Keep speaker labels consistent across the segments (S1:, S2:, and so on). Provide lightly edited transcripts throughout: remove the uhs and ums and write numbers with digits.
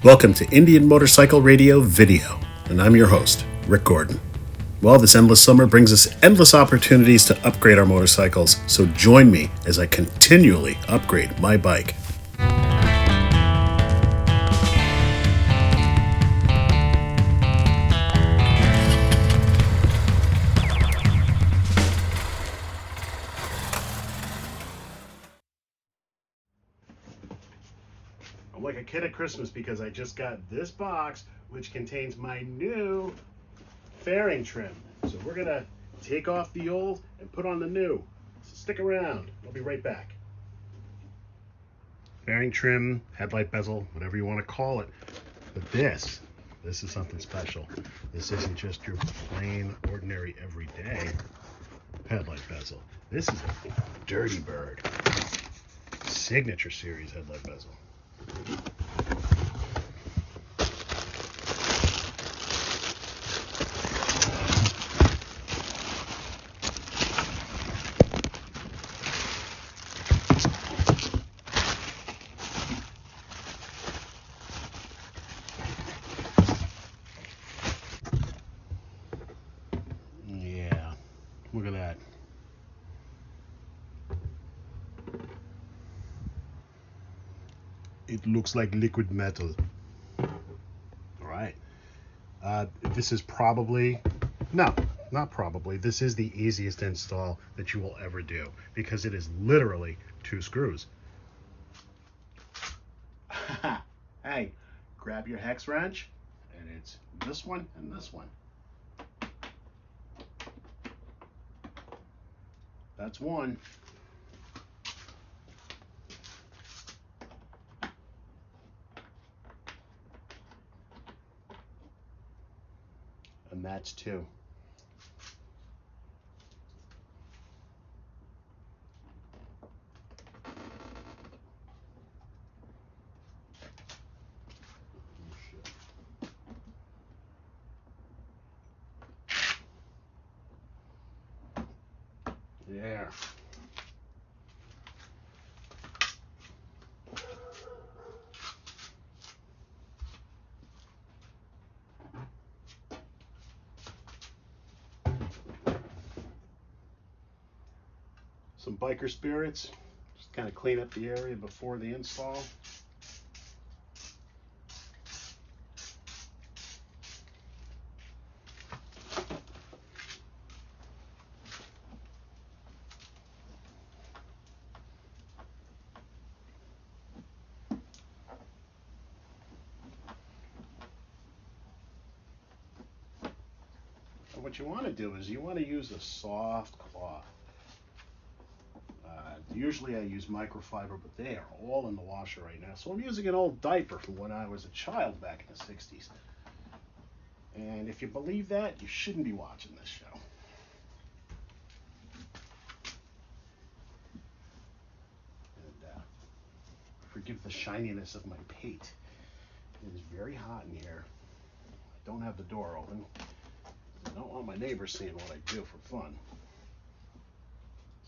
S1: Welcome to Indian Motorcycle Radio Video, and I'm your host, Rick Gordon. Well, this endless summer brings us endless opportunities to upgrade our motorcycles, so join me as I continually upgrade my bike. I'm like a kid at Christmas because I just got this box, which contains my new fairing trim. So we're gonna take off the old and put on the new. So stick around, I'll be right back. Fairing trim, headlight bezel, whatever you want to call it. But this is something special. This isn't just your plain, ordinary, everyday headlight bezel. This is a Dirty Bird Signature Series headlight bezel. Yeah, look at that. It looks like liquid metal. All right. This is probably, no, not probably. This is the easiest install that you will ever do because it is literally 2 screws. Hey, grab your hex wrench, and it's this one and this one. That's one. And that's 2. There. Some biker spirits, just kind of clean up the area before the install. And what you want to do is you want to use a soft cloth. Usually I use microfiber, but they are all in the washer right now. So I'm using an old diaper from when I was a child back in the 60s. And if you believe that, you shouldn't be watching this show. And forgive the shininess of my pate. It is very hot in here. I don't have the door open. I don't want my neighbors seeing what I do for fun.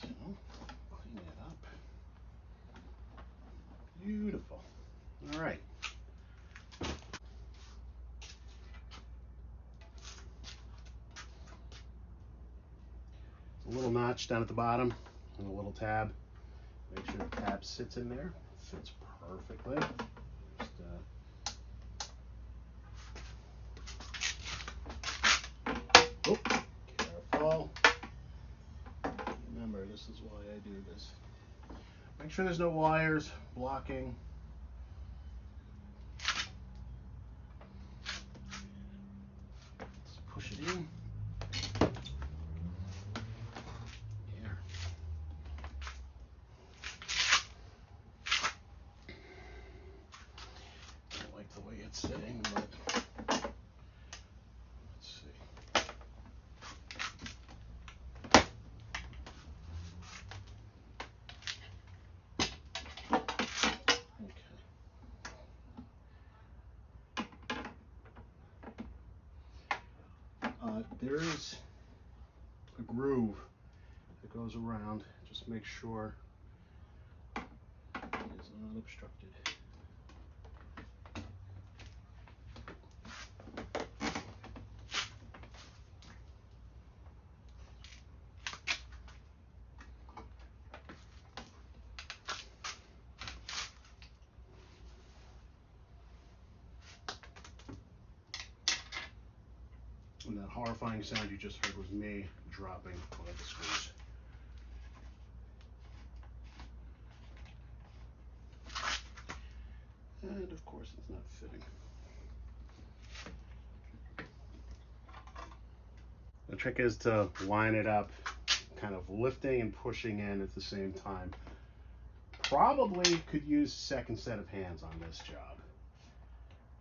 S1: So, clean it up. Beautiful. All right. A little notch down at the bottom and a little tab. Make sure the tab sits in there. Fits perfectly. Just, oh, careful. Remember, this is why I do this. Make sure there's no wires blocking. Let's push it in. Here. I don't like the way it's sitting, but let's see. there is a groove that goes around. Just make sure it is unobstructed. And that horrifying sound you just heard was me dropping one of the screws. And of course it's not fitting. The trick is to line it up, kind of lifting and pushing in at the same time. Probably could use a second set of hands on this job.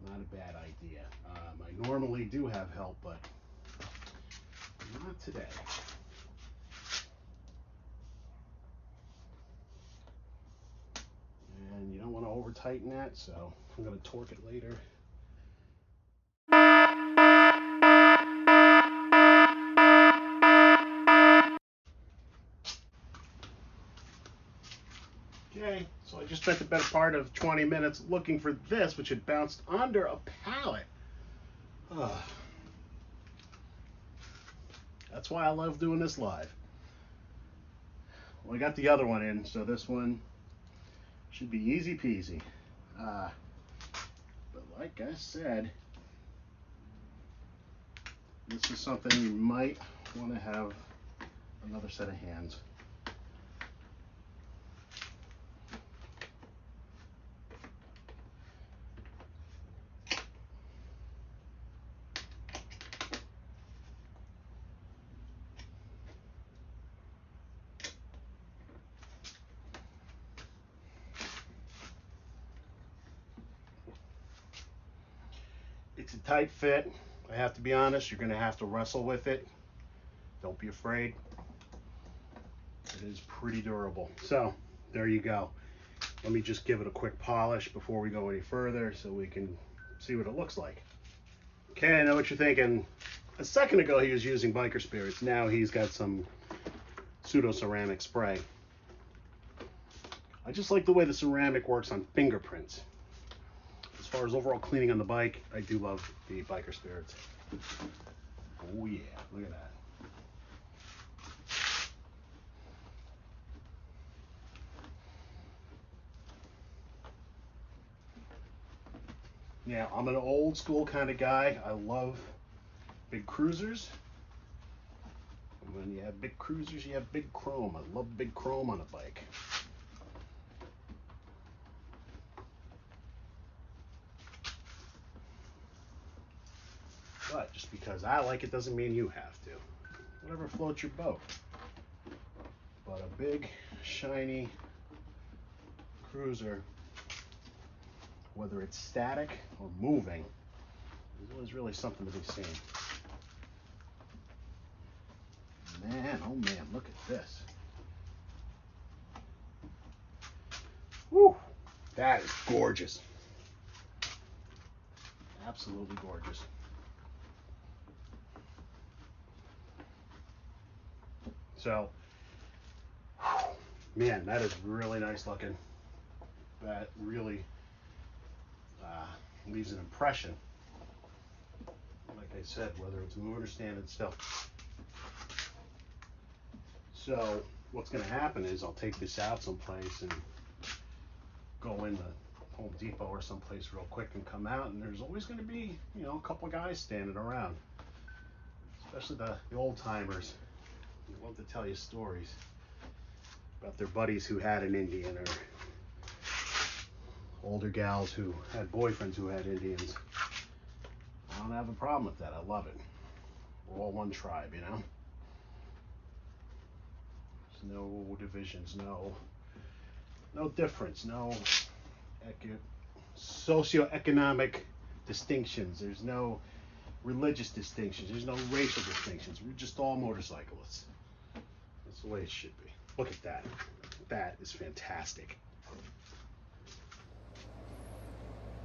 S1: Not a bad idea. I normally do have help, but not today. And you don't want to over tighten that, so I'm going to torque it later. Okay, so I just spent the better part of 20 minutes looking for this, which had bounced under a pallet. Ugh. That's why I love doing this live. Well, I got the other one in, so this one should be easy peasy. But like I said, this is something you might want to have another set of hands. It's a tight fit. I have to be honest, you're going to have to wrestle with it. Don't be afraid. It is pretty durable. So, there you go. Let me just give it a quick polish before we go any further so we can see what it looks like. Okay, I know what you're thinking. A second ago he was using biker spirits. Now he's got some pseudo ceramic spray. I just like the way the ceramic works on fingerprints. As far as overall cleaning on the bike, I do love the biker spirits. Oh yeah, look at that. Now, I'm an old school kind of guy. I love big cruisers. And when you have big cruisers, you have big chrome. I love big chrome on a bike. But just because I like it doesn't mean you have to. Whatever floats your boat. But a big, shiny cruiser, whether it's static or moving, there's always really something to be seen. Man, oh man, look at this. Woo! That is gorgeous. Absolutely gorgeous. So, man, that is really nice looking. That really leaves an impression. Like I said, whether it's moving or standing still. So, what's going to happen is I'll take this out someplace and go in the Home Depot or someplace real quick and come out, and there's always going to be, you know, a couple guys standing around, especially the old timers. They love to tell you stories about their buddies who had an Indian, or older gals who had boyfriends who had Indians. I don't have a problem with that. I love it. We're all one tribe, you know? There's no divisions, no difference, no socioeconomic distinctions. There's no religious distinctions. There's no racial distinctions. We're just all motorcyclists. That's the way it should be. Look at that. That is fantastic.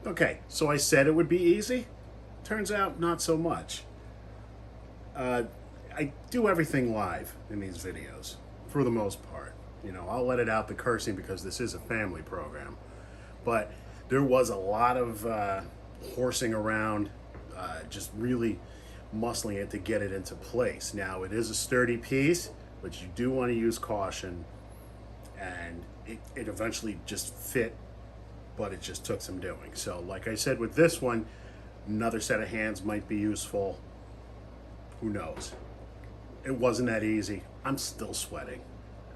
S1: Okay, so I said it would be easy. Turns out not so much. I do everything live in these videos, for the most part. You know, I'll let it out the cursing because this is a family program. But there was a lot of horsing around, just really muscling it to get it into place. Now, it is a sturdy piece, but you do want to use caution. And it eventually just fit, but it just took some doing. So like I said, with this one, another set of hands might be useful. Who knows? It wasn't that easy. I'm still sweating.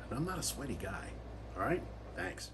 S1: And I'm not a sweaty guy. All right? Thanks.